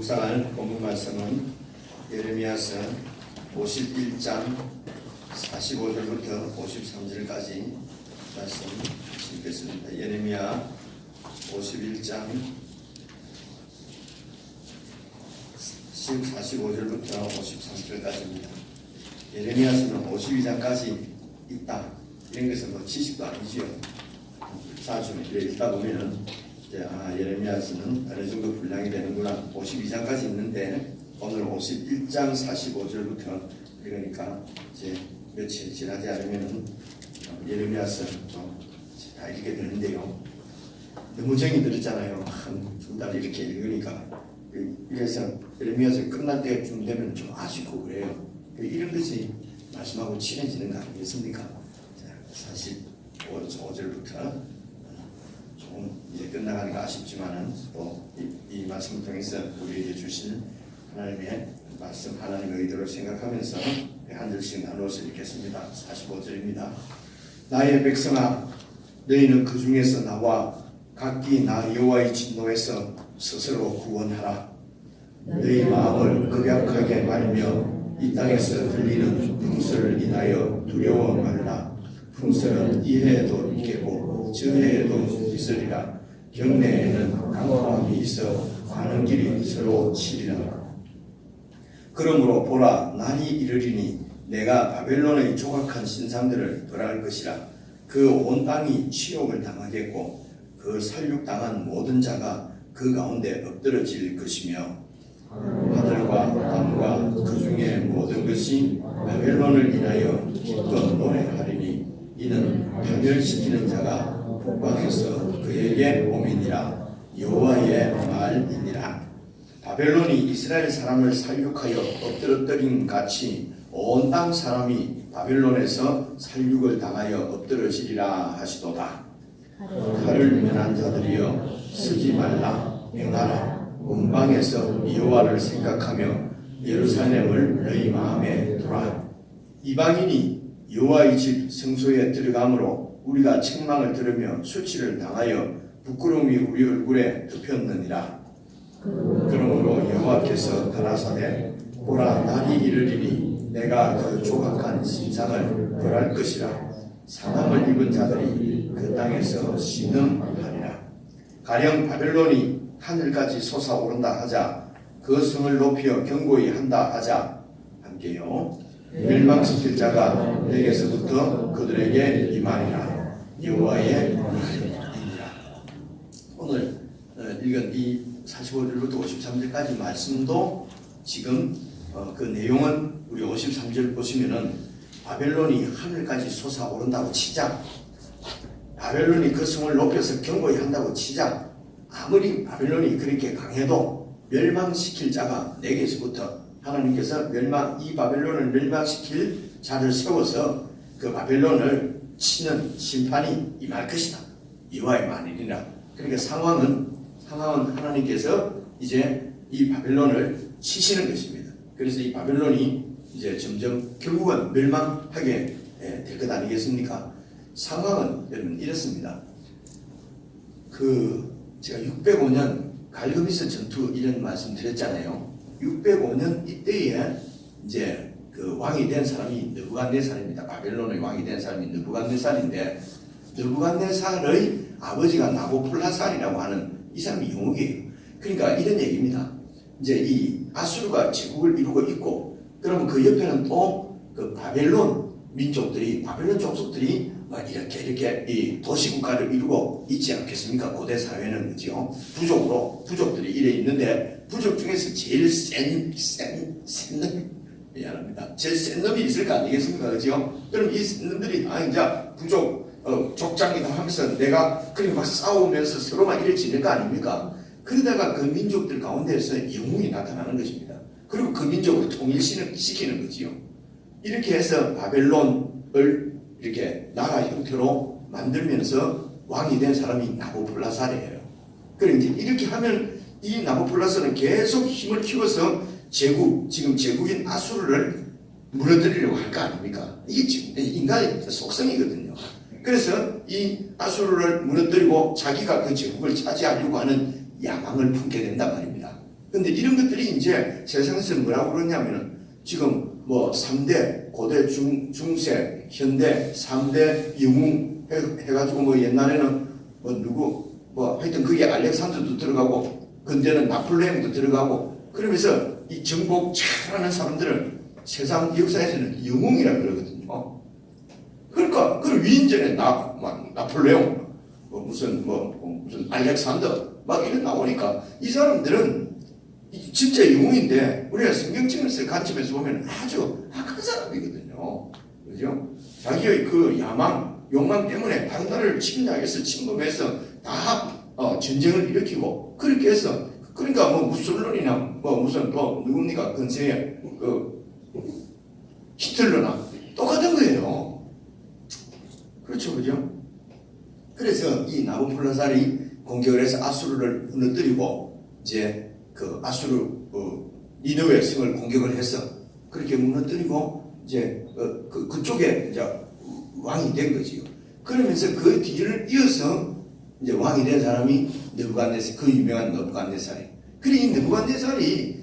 묵상할 본문 말씀은 예레미야서 51장 45절부터 53절까지 말씀 읽겠습니다. 예레미야 51장 45절부터 53절까지입니다. 예레미야서는 52장까지 있다. 이런 것은 뭐 지식도 아니지요. 사실 읽다 보면은 예레미야서는 어느 정도 분량이 되는구나. 52장까지 있는데 오늘 51장 45절부터 그러니까 이제 며칠 지나지 않으면은 예레미야서 좀 다 읽게 되는데요. 너무 정이 들었잖아요. 한 두 달 이렇게 읽으니까. 그래서 예레미야서 끝날 때쯤 되면 좀 아쉽고 그래요. 이런 것이 말씀하고 친해지는 거 아니겠습니까? 45절부터 조금 이제 끝나가니까 아쉽지만은 또 이 말씀을 통해서 우리에게 주신 하나님의 말씀, 하나님의 의도를 생각하면서 한 절씩 나누어서 읽겠습니다. 45절입니다. 나의 백성아, 너희는 그 중에서 나와 각기 나 여호와의 진노에서 스스로 구원하라. 너희 마음을 급약하게 말며 이 땅에서 들리는 풍설을 인하여 두려워 말라. 풍설은 이 해에도 있겠고 저 해에도 있으리라. 경내에는 강포함이 있어 가는 길이 서로 치리라. 그러므로 보라, 날이 이르리니 내가 바벨론의 조각한 신상들을 벌할 것이라. 그 온 땅이 치욕을 당하겠고 그 살육당한 모든 자가 그 가운데 엎드러질 것이며 하늘과 땅과 그 중에 모든 것이 바벨론을 인하여 기껏 노래하리니 이는 파멸시키는 자가 북방에서 그에게 오미니라. 여호와의 말이니라. 바벨론이 이스라엘 사람을 살육하여 엎드러뜨린 같이 온 땅 사람이 바벨론에서 살육을 당하여 엎드러지리라 하시도다. 칼을 면한 자들이여 쓰지 말라. 행하라. 문방에서 여호와를 생각하며 예루살렘을 너희 마음에 두라. 이방인이 여호와의 집 성소에 들어가므로 우리가 책망을 들으며 수치를 당하여 부끄러움이 우리 얼굴에 덮였느니라. 그러므로 여호와께서 가라사대 보라, 날이 이르리니 내가 그 조각한 신상을 벌할 것이라. 상함을 입은 자들이 그 땅에서 신음하리라. 가령 바벨론이 하늘까지 솟아오른다 하자, 그 성을 높여 견고히 한다 하자, 함께요. 멸망시킬 자가 내게서부터 그들에게 임하리라. 여호와의 말이니라. 오늘 읽은 이 45절부터 53절까지 말씀도 지금 그 내용은 우리 53절 보시면은 바벨론이 하늘까지 솟아오른다고 치자, 바벨론이 그 성을 높여서 견고히 한다고 치자, 아무리 바벨론이 그렇게 강해도 멸망시킬 자가 내게서부터 하나님께서 이 바벨론을 멸망시킬 자를 세워서 그 바벨론을 치는 심판이 임할 것이다. 여호와의 말이니라. 그러니까 상황은 하나님께서 이제 이 바벨론을 치시는 것입니다. 그래서 이 바벨론이 이제 점점 결국은 멸망하게 될 것 아니겠습니까? 상황은 여러분 이렇습니다. 제가 605년 갈그미스 전투 이런 말씀 드렸잖아요. 605년 이때에 이제 그 왕이 된 사람이 느부갓네살입니다. 바벨론의 왕이 된 사람이 느부갓네살인데, 느부갓네살의 아버지가 나보플라살이라고 하는 이 사람이 영웅이에요. 그러니까 이런 얘기입니다. 이제 이 아수르가 제국을 이루고 있고, 그러면 그 옆에는 또 그 바벨론 민족들이, 바벨론 족속들이 막 이렇게 이 도시국가를 이루고 있지 않겠습니까? 고대 사회는 그죠? 부족들이 이래 있는데, 부족 중에서 제일 센 놈이, 미안합니다. 제일 센 놈이 있을 거 아니겠습니까? 그죠? 그럼 이 센 놈들이, 이제 부족, 족장이다 하면서 내가 그렇게 막 싸우면서 서로만 이래 지낼 거 아닙니까? 그러다가 그 민족들 가운데에서 영웅이 나타나는 것입니다. 그리고 그 민족을 통일시키는 거지요. 이렇게 해서 바벨론을 이렇게 나라 형태로 만들면서 왕이 된 사람이 나보플라살이에요. 그리고 이제 이렇게 하면 이 나보플라살은 계속 힘을 키워서 지금 제국인 아수르를 무너뜨리려고 할 거 아닙니까? 이게 지금 인간의 속성이거든요. 그래서 이 아수르를 무너뜨리고 자기가 그 제국을 차지하려고 하는 야망을 품게 된단 말입니다. 근데 이런 것들이 이제 세상에서 뭐라고 그러냐면은 지금 뭐 3대 고대 중세 현대 3대 영웅 해가지고 뭐 옛날에는 뭐 누구 뭐 하여튼 그게 알렉산더도 들어가고 근대는 나폴레옹도 들어가고 그러면서 이 정복 잘하는 사람들은 세상 역사에서는 영웅이라 그러거든요. 그러니까 그 위인전에 나폴레옹 무슨 알렉산더 막 이런 나오니까 이 사람들은 진짜 영웅인데 우리가 성경책을 관점에서 보면 아주 악한 사람이거든요. 그죠? 자기의 그 욕망 때문에 다른 나라를 침략해서 침범해서 다 전쟁을 일으키고 그렇게 해서 그러니까 뭐 무솔론이나 뭐 무슨 또 누굽니까 근세에 그 히틀러나 똑같은 거예요. 그렇죠, 그죠? 그래서 이 나부콜라살이 공격을 해서 아수르를 무너뜨리고 이제 그 아수르 니느웨 성을 공격을 해서 그렇게 무너뜨리고 이제 그쪽에 이제 왕이 된 거지요. 그러면서 그 뒤를 이어서 이제 왕이 된 사람이 느부갓네살, 그 유명한 느부갓네살이. 그리고 이 느부갓네살이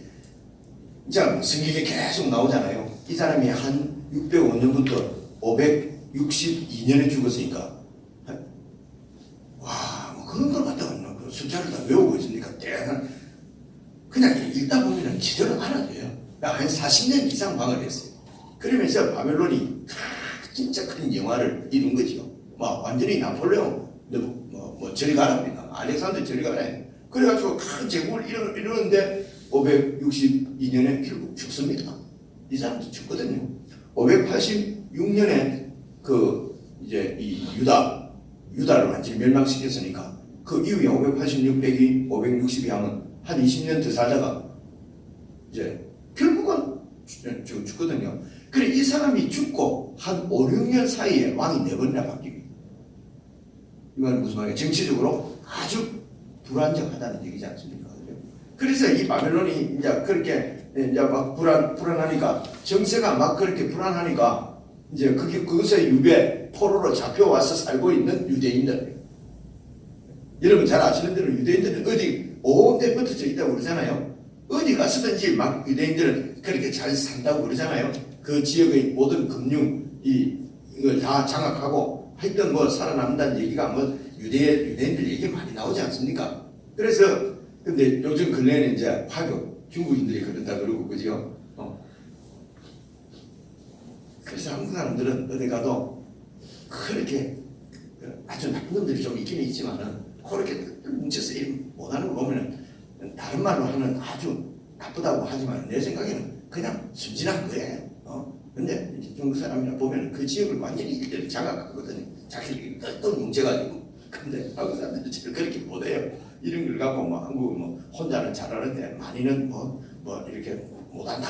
이제 성경에 계속 나오잖아요. 이 사람이 한 605년부터 562년에 죽었으니까 와, 뭐 그런 걸 갖다가 그 숫자를 다 외우고 있으니까 대단한 그냥 읽다 보면은 제대로 알아줘요. 한 40년 이상 방을 했어요. 그러면서 바벨론이 진짜 큰 영화를 이룬 거죠. 뭐 완전히 나폴레옹 뭐 저리 가랍니다. 알렉산더 저리 가라. 그래가지고 큰 제국을 이루는데 562년에 결국 죽습니다. 이 사람도 죽거든요. 586년에 그 이제 이 유다를 완전히 멸망시켰으니까 그 이후에 586 빼기 560이 하면 한 20년 더 살다가 이제 결국은 죽거든요. 그래 이 사람이 죽고 한 5, 6년 사이에 왕이 4번이나 바뀝니다. 이 말은 무슨 말이에요? 정치적으로 아주 불안정하다는 얘기지 않습니까? 그래서 이 바벨론이 이제 그렇게 이제 막 불안하니까 정세가 막 그렇게 불안하니까 이제 그것의 유배 포로로 잡혀와서 살고 있는 유대인들. 여러분 잘 아시는 대로 유대인들은 어디 온데 붙어져 있다고 그러잖아요. 어디 가서든지 막 유대인들은 그렇게 잘 산다고 그러잖아요. 그 지역의 모든 금융 이걸 다 장악하고 하여튼 뭐 살아남는다는 얘기가 뭐 유대인들 얘기 많이 나오지 않습니까? 그래서 근데 요즘 근래에는 이제 화교 중국인들이 그런다 그러고 그죠? 그래서 한국 사람들은 어디 가도 그렇게 아주 나쁜 놈들이 좀 있기는 있지만은 그렇게 뭉쳐서 일 못하는 거 보면은 다른 말로 하면 아주 나쁘다고 하지만 내 생각에는 그냥 순진한 거예요. 근데 중국 사람이나 보면은 그 지역을 완전히 일대를 장악하거든요. 자기들이 또 뭉쳐가지고. 근데 한국 사람들은 잘 그렇게 못해요. 이런 걸 갖고 뭐 한국은 뭐 혼자는 잘하는데 많이는 뭐 이렇게 못한다.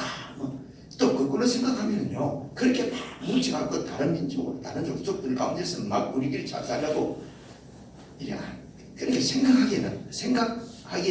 또 거꾸로 생각하면은요. 그렇게 막 뭉쳐갖고 다른 민족, 다른 족속들 가운데서 막 우리끼리 잘 살려고 이래 그렇게 생각하기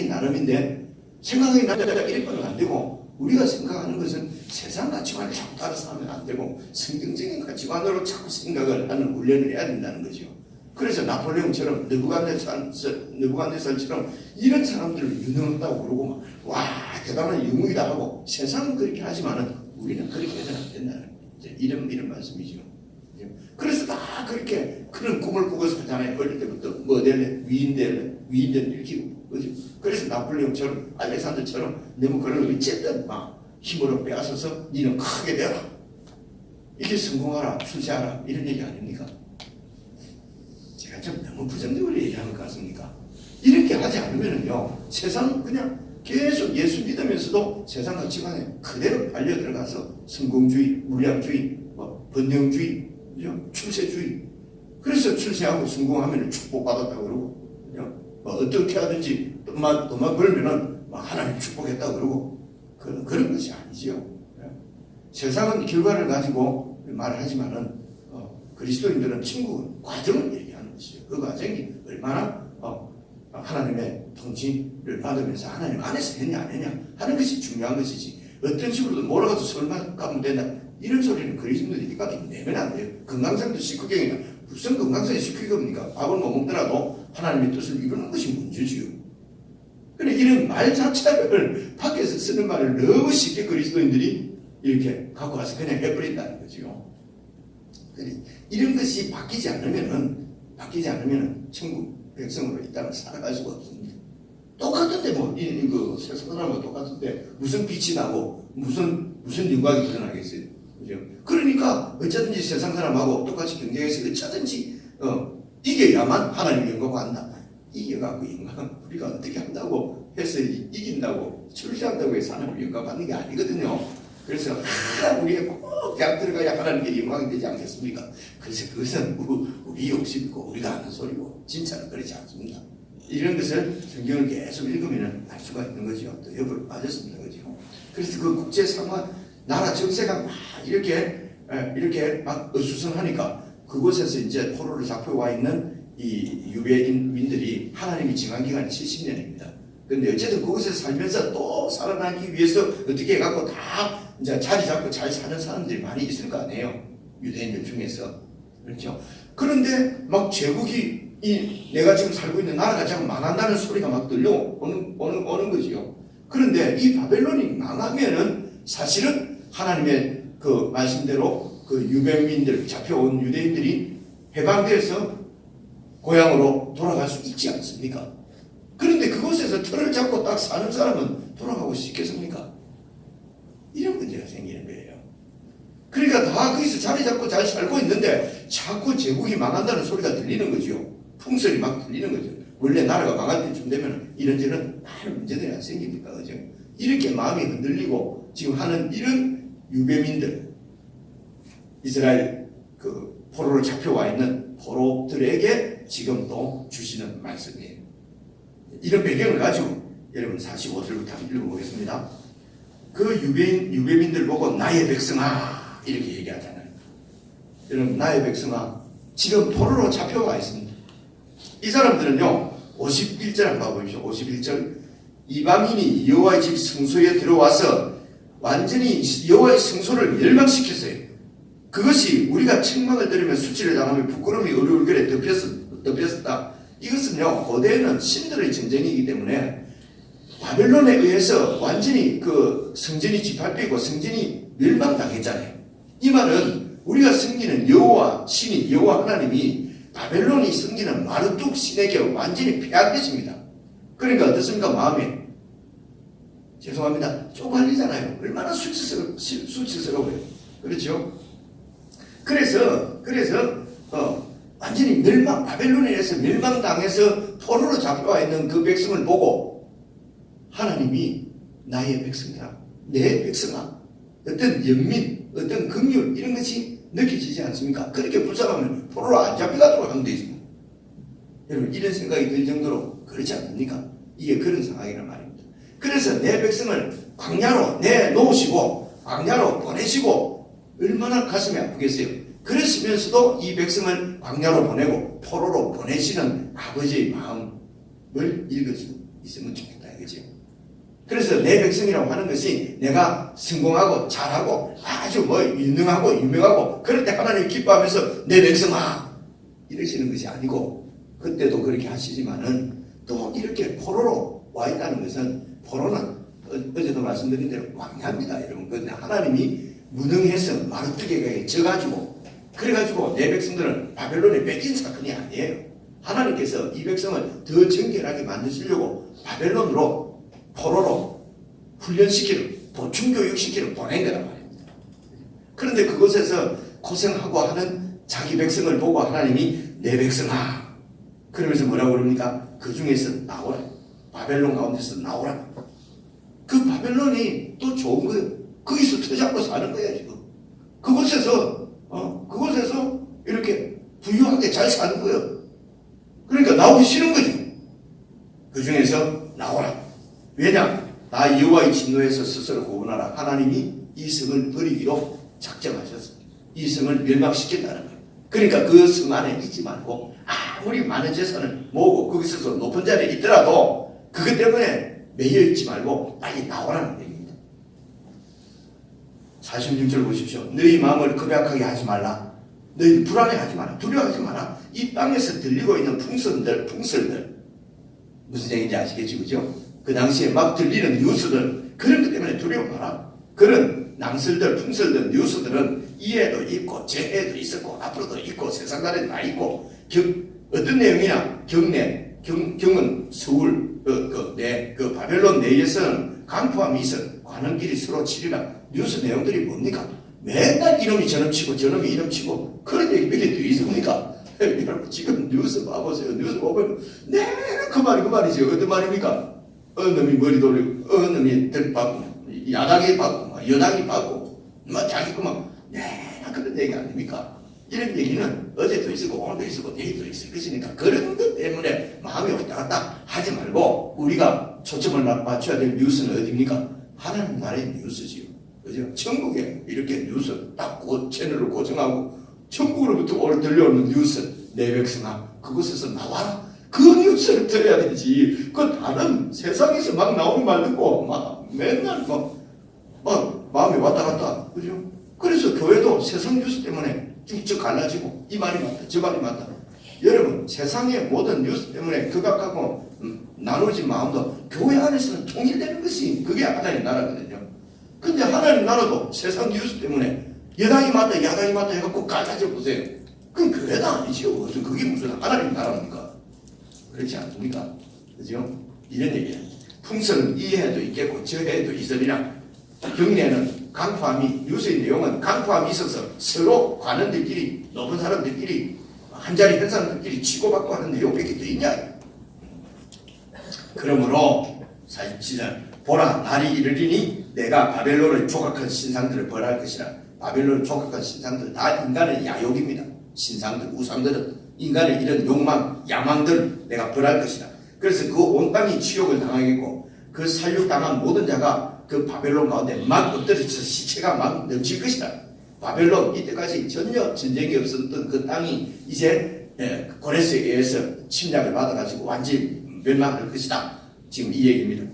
나름인데 생각하기 나름이라 이래서는 안 되고 우리가 생각하는 것은 세상 가치관을 자꾸 따라서 하면 안 되고 성경적인 가치관으로 자꾸 생각을 하는 훈련을 해야 된다는 거죠. 그래서 나폴레옹처럼 느부갓네살처럼 이런 사람들을 유능하다고 그러고 막 와 대단한 영웅이다 하고 세상은 그렇게 하지만은 우리는 그렇게 해서는 안 된다는 이런 말씀이죠. 그래서 다 그렇게 그런 꿈을 꾸고 살잖아요. 어릴 때부터 뭐 될래 위인들 일으키고 그죠? 그래서 나폴레옹처럼 알렉산더처럼 너무 그런 걸 어쨌든 막 힘으로 빼앗아서 니는 크게 되라 이렇게 성공하라 출세하라 이런 얘기 아닙니까? 제가 좀 너무 부정적으로 얘기하는 것 같습니까? 이렇게 하지 않으면은요 세상 그냥 계속 예수 믿으면서도 세상 가치관에 그대로 빨려 들어가서 성공주의, 물리학주의, 번영주의, 출세주의. 그래서 출세하고 성공하면 축복받았다고 그러고, 어떻게 하든지 돈만 벌면은 하나님 축복했다고 그러고, 그런 것이 아니지요. 세상은 결과를 가지고 말하지만은 그리스도인들은 천국은 과정을 얘기하는 것이죠. 그 과정이 얼마나 하나님의 통치를 받으면서 하나님 안에서 했냐 안 했냐 하는 것이 중요한 것이지 어떤 식으로든 몰아가서 설마 가면 된다 이런 소리는 그리스도인들이 입밖에 내면 안 돼요. 건강상도 식후경이나 무슨 건강상이 식후경입니까? 밥을 못 먹더라도 하나님의 뜻을 이루는 것이 문제지요. 그래 이런 말 자체를 밖에서 쓰는 말을 너무 쉽게 그리스도인들이 이렇게 갖고 와서 그냥 해버린다는 거죠. 그래 이런 것이 바뀌지 않으면은 천국 백성으로 이 땅을 살아갈 수가 없습니다. 똑같은데 그 세상 사람과 똑같은데 무슨 빛이 나고 무슨 영광이 드러나겠어요. 그죠? 그러니까 어쩌든지 세상 사람하고 똑같이 경쟁해서 어쩌든지 이겨야만 하나님의 영광 받는다. 이겨갖고 영광 우리가 어떻게 한다고 해서 이긴다고 출세한다고 해서 하나님의 영광 받는 게 아니거든요. 그래서 우리가 꼭 대학 들어가야 하나님께 영광이 되지 않겠습니까? 그래서 그것은 우리 욕심이고 우리가 하는 소리고 진짜는 그렇지 않습니다. 이런 것을 성경을 계속 읽으면 알 수가 있는 거죠. 또 옆으로 빠졌습니다. 그죠? 그래서 그 국제 상황, 나라 정세가 막 이렇게 막 어수선하니까 그곳에서 이제 포로를 잡혀와 있는 이 유대인민들이 하나님이 정한 기간이 70년입니다. 근데 어쨌든 그곳에서 살면서 또 살아나기 위해서 어떻게 해갖고 다 이제 자리 잡고 잘 사는 사람들이 많이 있을 거 아니에요. 유대인들 중에서. 그렇죠? 그런데 막 제국이 내가 지금 살고 있는 나라가 참 망한다는 소리가 막 들려오는 거지요. 그런데 이 바벨론이 망하면은 사실은 하나님의 그 말씀대로 그 유배민들, 잡혀온 유대인들이 해방돼서 고향으로 돌아갈 수 있지 않습니까? 그런데 그곳에서 틀을 잡고 딱 사는 사람은 돌아가고 싶겠습니까? 이런 문제가 생기는 거예요. 그러니까 다 거기서 자리 잡고 잘 살고 있는데 자꾸 제국이 망한다는 소리가 들리는 거죠. 풍설이 막 들리는 거죠. 원래 나라가 망할 때쯤 되면 이런저런 많은 문제들이 안 생깁니까? 그죠? 이렇게 마음이 흔들리고 지금 하는 이런 유배민들, 이스라엘 그 포로로 잡혀와 있는 포로들에게 지금도 주시는 말씀이에요. 이런 배경을 가지고 여러분 45절부터 한번 읽어보겠습니다. 그 유배민들 보고 나의 백성아 이렇게 얘기하잖아요. 여러분 나의 백성아 지금 포로로 잡혀와 있습니다. 이 사람들은요 51절 한번 봐보십시오. 51절 이방인이 여호와의 집 성소에 들어와서 완전히 여호와의 성소를 멸망시켰어요. 그것이 우리가 책망을 들으며 수치를 당하며 부끄러움이 얼굴에 덮였었다. 이것은요 고대에는 신들의 전쟁이기 때문에 바벨론에 의해서 완전히 그 성전이 짓밟히고 성전이 멸망당했잖아요. 이 말은 우리가 섬기는 여호와 신이 여호와 하나님이 바벨론이 섬기는 마르뚝 신에게 완전히 폐하됐습니다. 그러니까 어떻습니까? 마음에 죄송합니다. 쪽팔리잖아요. 얼마나 수치스러워요. 그렇죠? 그래서 완전히 바벨론에 의해서 멸망당해서 포로로 잡혀와 있는 그 백성을 보고 하나님이 나의 백성이라, 내 백성아, 어떤 연민, 어떤 긍휼 이런 것이 느껴지지 않습니까? 그렇게 불쌍하면 포로로 안 잡혀가도록 하면 되지. 여러분 이런 생각이 들 정도로 그렇지 않습니까? 이게 그런 상황이란 말입니다. 그래서 내 백성을 광야로 내놓으시고 광야로 보내시고 얼마나 가슴이 아프겠어요. 그러시면서도 이 백성을 광야로 보내고 포로로 보내시는 아버지의 마음을 읽을 수 있으면 좋겠다 이거죠. 그래서 내 백성이라고 하는 것이 내가 성공하고 잘하고 아주 유명하고 그럴 때 하나님 기뻐하면서 내 백성아 이러시는 것이 아니고 그때도 그렇게 하시지만은 또 이렇게 포로로 와 있다는 것은 포로는 어제도 말씀드린 대로 광야입니다 여러분. 그런데 하나님이 무능해서 마르뜨게에 져가지고 그래가지고 내 백성들은 바벨론에 뺏긴 사건이 아니에요. 하나님께서 이 백성을 더 정결하게 만드시려고 바벨론으로 포로로 훈련시키는 보충교육시키는 보낸 거란 말입니다. 그런데 그곳에서 고생하고 하는 자기 백성을 보고 하나님이 내 백성아 그러면서 뭐라고 그럽니까? 그 중에서 나오라. 바벨론 가운데서 나오라. 그 바벨론이 또 좋은 거예요. 거기서 터잡고 사는 거예요 지금. 그곳에서 이렇게 부유하게 잘 사는 거예요. 그러니까 나오기 싫은 거죠. 그 중에서 나오라. 왜냐? 나 여호와의 진노에서 스스로 구원하라. 하나님이 이 성을 버리기로 작정하셨습니다. 이 성을 멸망시킨다는 거예요. 그러니까 그 성 안에 있지 말고 아무리 많은 재산을 모으고 거기서 높은 자리에 있더라도 그것 때문에 매여 있지 말고 빨리 나오라는 얘기입니다. 46절 보십시오. 너희 마음을 급약하게 하지 말라. 너희 불안해하지 마라. 두려워하지 마라. 이 땅에서 들리고 있는 풍설들 무슨 얘기인지 아시겠지 그죠? 그 당시에 막 들리는 뉴스들 그런 것 때문에 두려워 마라. 그런 낭설들 풍설들 뉴스들은 이해도 있고 재해도 있었고 앞으로도 있고 세상 나라에 다 있고 어떤 내용이냐 경은 서울 그 바벨론 내에서는 강포함이 있어 관원끼리 서로 치리라. 뉴스 내용들이 뭡니까? 맨날 이놈이 저놈 치고 저놈이 이놈 치고 그런 얘기 몇 개 더 있습니까? 여러분 지금 뉴스 봐보세요. 뉴스 보면 그 말이지. 어떤 말입니까? 어느 놈이 머리 돌리고 어느 놈이 들 받고 야당이 받고 여당이 받고 자기 그만 그런 얘기 아닙니까? 이런 얘기는 어제도 있었고 오늘도 있었고 내일도 있을 것이니까 그런 것 때문에 마음이 왔다 갔다 하지 말고 우리가 초점을 맞춰야 될 뉴스는 어디입니까? 하나님 나라의 뉴스지요. 그죠? 천국에 이렇게 뉴스 딱 채널을 고정하고 천국으로부터 들려오는 뉴스 내 백성아 그곳에서 나와라. 그 뉴스를 들어야 되지. 그 다른 세상에서 막 나오는 말 듣고 막 맨날 막 마음이 왔다 갔다. 그죠? 그래서 교회도 세상 뉴스 때문에 쭉쭉 갈라지고 이 말이 맞다 저 말이 맞다. 여러분 세상의 모든 뉴스 때문에 극악하고 나누어진 마음도 교회 안에서는 통일되는 것이 그게 하나님 나라거든요. 근데 하나님 나라도 세상 뉴스 때문에 여당이 맞다 야당이 맞다 해갖고 갈라져 보세요. 그럼 교회가 아니지요. 무슨 그게 무슨 하나님 나라입니까? 그렇지 않습니까? 그죠? 이런 얘기예요. 풍설은 이해도 있겠고 저해도 있으리라. 경례는 강포함이 뉴스의 내용은 강포함이 있어서 서로 관원들끼리 높은 사람들끼리 한자리 한 사람들끼리 치고받고 하는 내용밖에 더 있냐? 그러므로 47절 보라 날이 이르리니 내가 바벨론을 조각한 신상들을 벌할 것이라. 바벨론을 조각한 신상들 다 인간의 야욕입니다. 신상들 우상들은 인간의 이런 욕망 야망들 내가 벌할 것이라. 그래서 그 온 땅이 치욕을 당하겠고 그 살육당한 모든 자가 그 바벨론 가운데 막 엎드려서 시체가 막 넘칠 것이다. 바벨론 이때까지 전혀 전쟁이 없었던 그 땅이 이제 고레스에 의해서 침략을 받아가지고 완전히 멸망할 것이다. 지금 이 얘기입니다.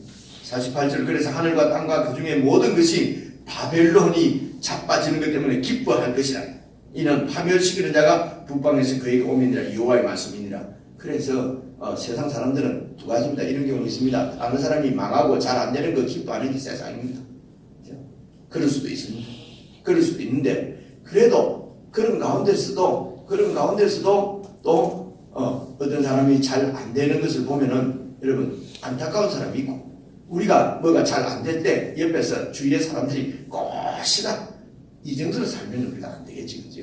48절 그래서 하늘과 땅과 그 중에 모든 것이 바벨론이 자빠지는 것 때문에 기뻐할 것이다. 이는 파멸시키는 자가 북방에서 그에게 오미니라. 여호와의 말씀이니라. 그래서 세상 사람들은 두 가지입니다. 이런 경우가 있습니다. 다른 사람이 망하고 잘 안 되는 거 기뻐하는 게 세상입니다. 그럴 수도 있습니다. 그럴 수도 있는데 그래도 그런 가운데서도 또 어떤 사람이 잘 안 되는 것을 보면은 여러분 안타까운 사람이 있고 우리가 뭐가 잘 안 될 때 옆에서 주위의 사람들이 꼬시다 이 정도로 살면 우리가 안 되겠지, 그죠?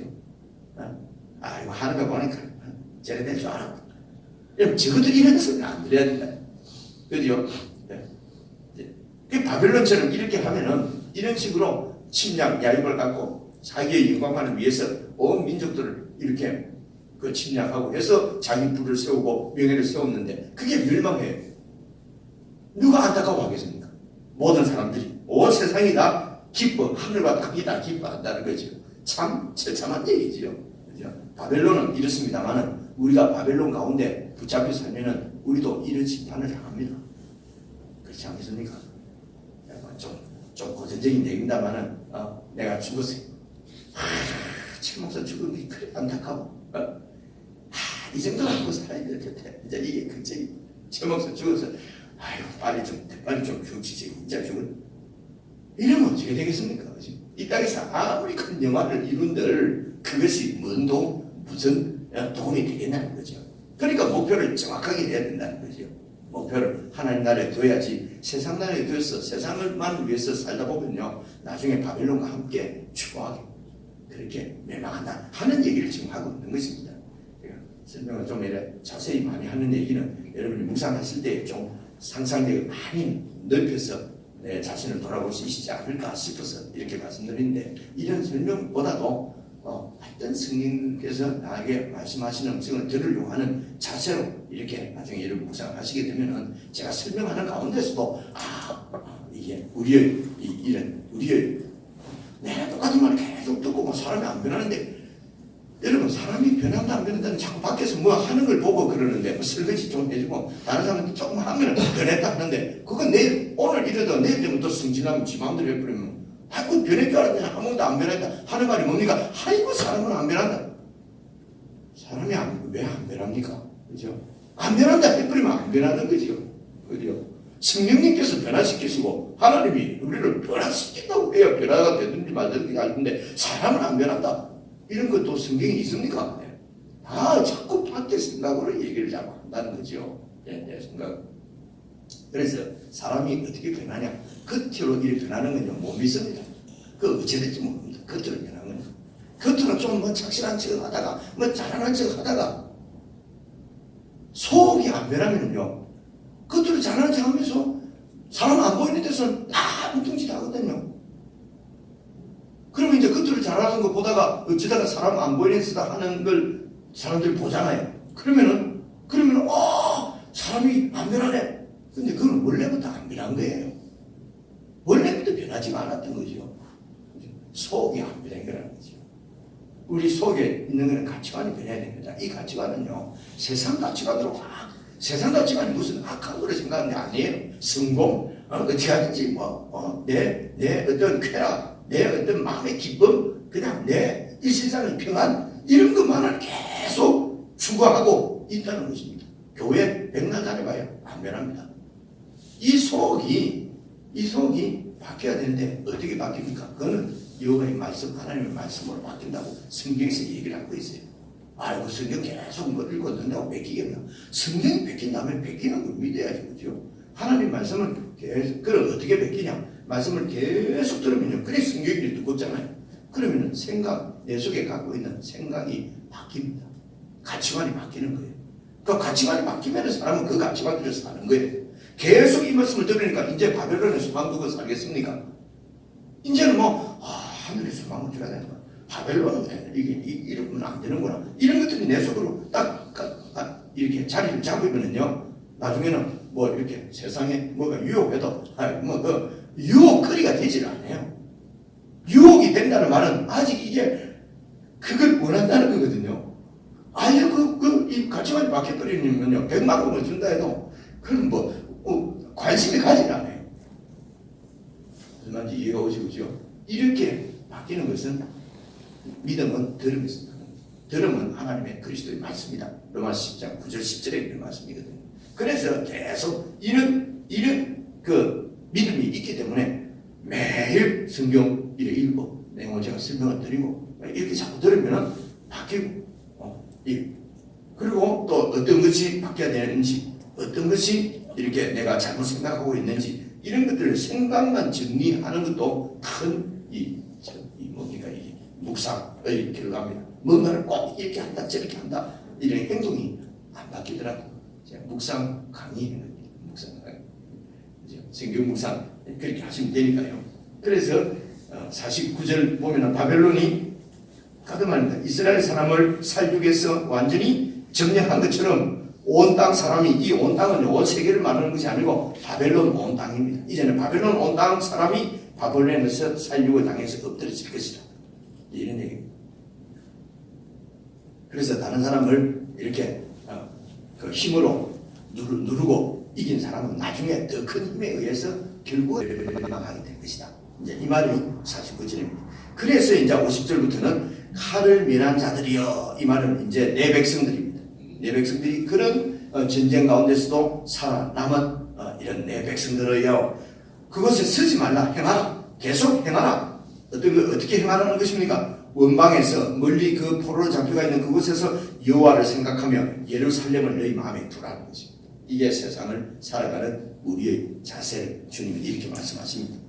이거 하는 거 보니까 저래 될 줄 알았다. 여러분 저것들이 이런 소리는 안 들어야 된다. 그죠? 그 바벨론처럼 이렇게 하면은 이런 식으로 침략 야욕을 갖고 자기의 영광만을 위해서 온 민족들을 이렇게 침략하고 해서 자기 부를 세우고 명예를 세웠는데 그게 멸망해요. 누가 안타까워하겠습니까? 모든 사람들이 온 세상이 다 기뻐 하늘과 땅이 다 기뻐한다는 거죠. 참 처참한 얘기지요. 그죠? 바벨론은 이렇습니다만은 우리가 바벨론 가운데 붙잡혀 살면은 우리도 이런 심판을 당합니다. 그렇지 않겠습니까? 좀 고전적인 얘기입니다만은 내가 죽었어요. 최목사 죽은 게 그래 안타까워. 이 정도 갖고 살아야 될 텐데 이제 이게 극적이 최목사 죽어서 빨리 좀 죽지 진짜 죽은 이러면 어떻게 되겠습니까? 이 땅에서 아무리 큰 영화를 이룬들 그것이 무슨 도움이 되겠냐는 거죠. 그러니까 목표를 정확하게 해야 된다는 거죠. 목표를 하나님 나라에 둬야지 세상 나라에 둬서 세상을만 위해서 살다 보면요 나중에 바벨론과 함께 추구하게 그렇게 멸망한다 하는 얘기를 지금 하고 있는 것입니다. 설명을 좀 이래 자세히 많이 하는 얘기는 여러분이 묵상하실 때 좀 상상력을 많이 넓혀서 내 자신을 돌아볼 수 있지 않을까 싶어서 이렇게 말씀드리는데 이런 설명보다도 어떤 성령께서 나에게 말씀하시는 음성을 들으려고 하는 자세로 이렇게 나중에 여러분 묵상하시게 되면은 제가 설명하는 가운데서도 이게 우리의 내가 똑같은 말 계속 듣고 사람이 안 변하는데 여러분 사람이 변한다 안 변한다는 자꾸 밖에서 뭐 하는 걸 보고 그러는데 설거지 좀 해주고 다른 사람한테 조금 하면 변했다 하는데 그건 오늘 이러다 내일 되면 또 승진하면 지 마음대로 해버리면 아이고 변할 줄 알았더니 아무것도 안 변했다 하는 말이 뭡니까? 아이고 사람은 안 변한다. 사람이 왜 안 변합니까? 그죠? 안 변한다 해버리면 안 변하는 거죠. 그죠? 성령님께서 변화시키시고 하나님이 우리를 변화시킨다고 해야 변화가 되든지 말든지 하는데 사람은 안 변한다. 이런 것도 성경에 있습니까? 자꾸 밖의 생각으로 얘기를 자꾸 한다는 거죠. 내 생각. 그래서 사람이 어떻게 변하냐? 겉으로 이렇게 변하는 건요 못 믿습니다. 그 어찌됐지 모릅니다. 겉으로 변하는 건. 겉으로 좀 뭐 착실한 척 하다가 뭐 잘하는 척 하다가 속이 안 변하면요 겉으로 잘하는 척 하면서 사람 안 보이는 데서는 다 뭉뚱짓 하거든요. 그러면 이제 겉으로 잘하는 거 보다가 어찌다가 사람 안 보이는 데서 하는 걸 사람들이 보잖아요. 그러면은 사람이 안 변하네. 근데 그건 원래부터 안 변한 거예요. 원래부터 변하지가 않았던 거죠. 속이 안 변한 거라는 거죠. 우리 속에 있는 것은 가치관이 변해야 됩니다. 이 가치관은요 세상 가치관으로 세상 가치관이 무슨 악한 거로 생각하는 게 아니에요. 성공, 어떻게 하든지 내 어떤 쾌락, 내 어떤 마음의 기쁨, 그냥 내 이 세상의 평안 이런 것만을 계속 추구하고 있다는 것입니다. 교회 백날 다녀봐요. 안 변합니다. 이 속이 바뀌어야 되는데 어떻게 바뀝니까? 그거는 여호와의 말씀, 하나님의 말씀으로 바뀐다고 성경에서 얘기를 하고 있어요. 아이고 성경 계속 읽었는데 베끼겠나? 성경이 베낀다면 베끼는 걸 믿어야지, 그죠? 하나님 말씀을 계속, 그럼 어떻게 베끼냐? 말씀을 계속 들으면요. 그래 성경이 두껍잖아요. 그러면 내 속에 갖고 있는 생각이 바뀝니다. 가치관이 바뀌는 거예요. 그 가치관이 바뀌면 사람은 그 가치관대로 사는 거예요. 계속 이 말씀을 들으니까 이제 바벨론에 소망 두고 살겠습니까? 이제는 하늘에 소망을 줘야 되는 거야. 바벨론은 이러면 안 되는구나. 이런 것들이 내 속으로 딱 이렇게 자리를 잡으면은요, 나중에는 이렇게 세상에 뭐가 유혹해도 유혹거리가 되질 않아요. 유혹이 된다는 말은 아직 이게 그걸 원한다는 거거든요. 이 가치관이 바뀌어버리면요, 100만 원을 준다 해도 그건 관심이 가지 않아요. 무슨 말인지 이해가 오시죠? 이렇게 바뀌는 것은 믿음은 들음입니다. 들음은 하나님의 그리스도의 말씀이다. 로마서 10장 9절 10절에 있는 말씀이거든요. 그래서 계속 이런 그 믿음이 있기 때문에 매일 성경 읽고 내용을 제가 설명을 드리고 이렇게 자꾸 들으면 바뀌고 그리고 또 어떤 것이 바뀌어야 되는지 어떤 것이 이렇게 내가 잘못 생각하고 있는지 이런 것들을 생각만 정리하는 것도 큰 묵상의 결과입니다. 뭔가를 꼭 이렇게 한다 저렇게 한다 이런 행동이 안 바뀌더라고요. 제가 묵상 강의하는 겁니다. 묵상 강의. 성경 묵상 그렇게 하시면 되니까요. 그래서 49절 보면은 바벨론이 가끔합니다. 이스라엘 사람을 살육해서 완전히 점령한 것처럼 온 땅 사람이 이 온 땅은 온 세계를 말하는 것이 아니고 바벨론 온 땅입니다. 이제는 바벨론 온 땅 사람이 바벨론에서 살육을 당해서 엎드려질 것이다. 이런 얘기입니다. 그래서 다른 사람을 이렇게 그 힘으로 누르고 이긴 사람은 나중에 더 큰 힘에 의해서 결국에 멸망하게 될 것이다. 이제 이 말이 49절입니다. 그래서 이제 50절부터는 칼을 면한 자들이여, 이 말은 이제 내 백성들입니다. 내 백성들이 그런 전쟁 가운데서도 살아남은 이런 내 백성들이여, 그것에 서지 말라, 행하라, 계속 행하라. 어떻게 행하라는 것입니까? 원방에서 멀리 그 포로로 잡혀가 있는 그곳에서 여호와를 생각하며 예루살렘을 너희 마음에 두라는 것입니다. 이게 세상을 살아가는 우리의 자세를 주님은 이렇게 말씀하십니다.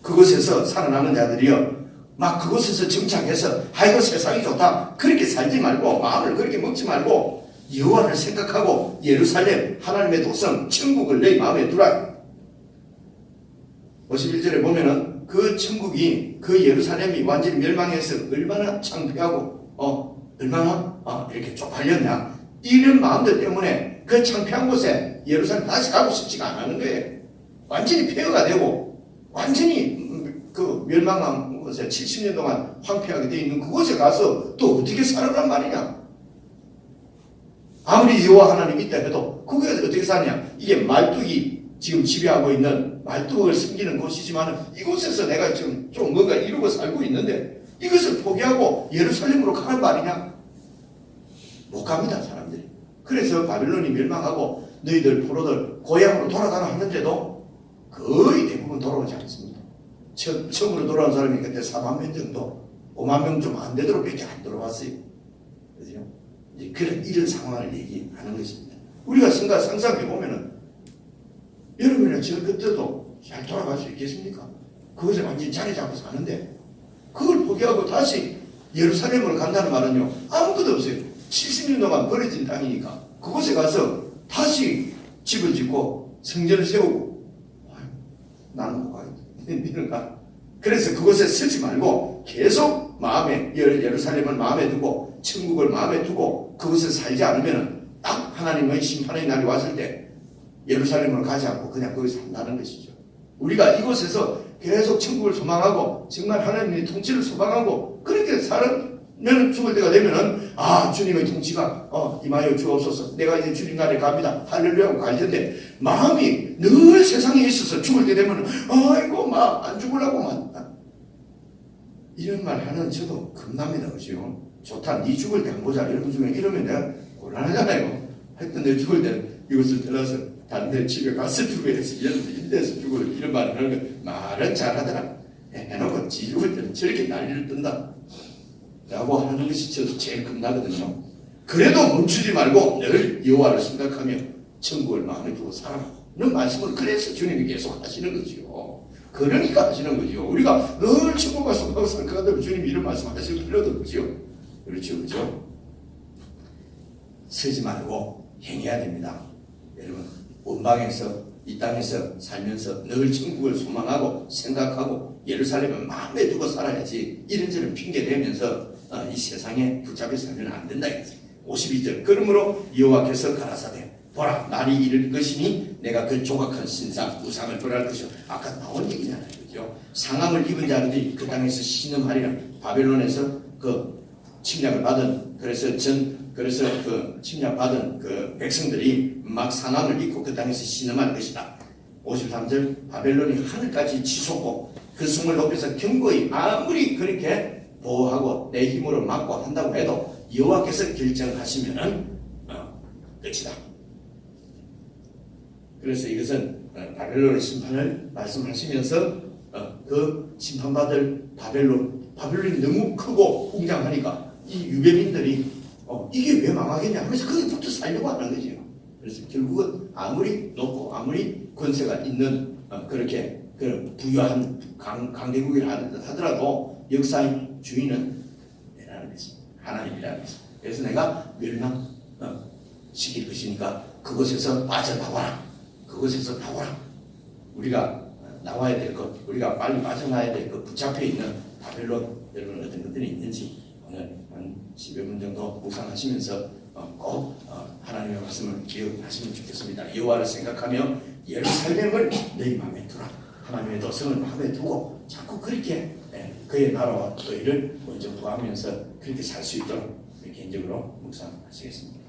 그곳에서 살아남은 자들이여, 막 그곳에서 정착해서 아이고 세상이 좋다 그렇게 살지 말고, 마음을 그렇게 먹지 말고 여호와를 생각하고 예루살렘 하나님의 도성 천국을 너희 마음에 두라. 51절에 보면은 그 천국이, 그 예루살렘이 완전히 멸망해서 얼마나 창피하고 얼마나 이렇게 쪽팔렸냐, 이런 마음들 때문에 그 창피한 곳에 예루살렘 다시 가고 싶지가 않은 거예요. 완전히 폐허가 되고 완전히 그 멸망한 곳에 70년 동안 황폐하게 되어 있는 그곳에 가서 또 어떻게 살아란 말이냐. 아무리 여호와 하나님이 있다 해도 그곳에서 어떻게 사냐. 이게 말뚝이 지금 지배하고 있는 말뚝을 섬기는 곳이지만 이곳에서 내가 지금 좀 뭔가 이루고 살고 있는데 이것을 포기하고 예루살렘으로 가는 말이냐? 못 갑니다, 사람들이. 그래서 바벨론이 멸망하고 너희들 포로들 고향으로 돌아가라 하는데도 거의 대부분 돌아오지 않습니다. 처음으로 돌아온 사람이 그때 4만 명 정도, 5만 명 좀 안 되도록밖에 안 돌아왔어요. 그죠? 이제 이런 상황을 얘기하는 것입니다. 우리가 상상해 보면은 여러분이나 저 그때도 잘 돌아갈 수 있겠습니까? 그것을 완전히 자리 잡고 사는데 그걸 포기하고 다시 예루살렘으로 간다는 말은요, 아무것도 없어요. 70년 동안 버려진 땅이니까 그곳에 가서 다시 집을 짓고 성전을 세우고, 나는 못 가겠다. 그래서 그곳에 서지 말고 계속 마음에, 예루살렘을 마음에 두고 천국을 마음에 두고 그곳에 살지 않으면 딱 하나님의 심판의 날이 왔을 때 예루살렘으로 가지 않고 그냥 거기서 산다는 것이죠. 우리가 이곳에서 계속 천국을 소망하고 정말 하나님의 통치를 소망하고 그렇게 살면 죽을 때가 되면은 주님의 통치가 임하여 주옵소서, 내가 이제 주님 나라에 갑니다, 할렐루야 하고 갈 텐데 마음이 늘 세상에 있어서 죽을 때 되면은 이거 막 안 죽으려고만 이런 말 하는 저도 겁납니다. 그죠? 좋다, 네 죽을 때 한 보자 이런 중에 이러면 내가 곤란하잖아요. 하여튼 내 죽을 때 이것을 떠나서 다른 데 집에 가서 죽어야지, 이런 데서 죽을 이런 말을 하는 거 말은 잘하더라. 해놓고 지 죽을 때는 저렇게 난리를 뜬다 라고 하는 것이 저도 제일 겁나거든요. 그래도 멈추지 말고 늘 여호와를 생각하며 천국을 마음에 두고 살아라는 말씀을 그래서 주님이 계속 하시는 거죠. 그러니까 하시는 거죠. 우리가 늘 천국 가서 생각하면 주님이 이런 말씀 하실 필요도 없죠. 그렇죠. 서지 말고 행해야 됩니다. 여러분, 원방에서 이 땅에서 살면서 늘 천국을 소망하고 생각하고 예루살렘을 마음에 두고 살아야지 이런저런 핑계 대면서 이 세상에 붙잡혀 살면 안 된다. 52절, 그러므로 여호와께서 가라사대 보라, 날이 이를 것이니 내가 그 조각한 신상 우상을 벌할 것이요. 아까 나온 얘기잖아요. 그죠? 상함을 입은 자들이 그 땅에서 신음하리라. 바벨론에서 그 침략을 받은, 그래서 그 침략받은 그 백성들이 막 상함을 입고 그 땅에서 신음할 것이다. 53절, 바벨론이 하늘까지 치솟고 그 성을 높여서 견고히 아무리 그렇게 보호하고 내 힘으로 막고 한다고 해도 여호와께서 결정하시면은 끝이다. 그래서 이것은 바벨론의 심판을 말씀하시면서 그 심판받을 바벨론이 너무 크고 웅장하니까 이 유대민들이 이게 왜 망하겠냐 하면서 거기 붙어 살려고 하는 거죠. 그래서 결국은 아무리 높고 아무리 권세가 있는 그렇게 그 부유한 강대국이라 하더라도 역사의 주인은 내라는 것입니다. 하나님이라는 것입니다. 그래서 내가 멸망시킬 것이니까 그곳에서 빠져나와라. 그곳에서 나와라. 우리가 나와야 될 것, 우리가 빨리 빠져나와야 될 것, 붙잡혀 있는 바벨론, 여러분 어떤 것들이 있는지 오늘 한 10여 분 정도 묵상하시면서 꼭 하나님의 말씀을 기억하시면 좋겠습니다. 여호와를 생각하며 예루살렘을 너희 마음에 두라. 하나님의 도성을 마음에 두고 자꾸 그렇게 그의 나라와 의를 먼저 구하면서 그렇게 살 수 있도록 개인적으로 묵상하시겠습니다.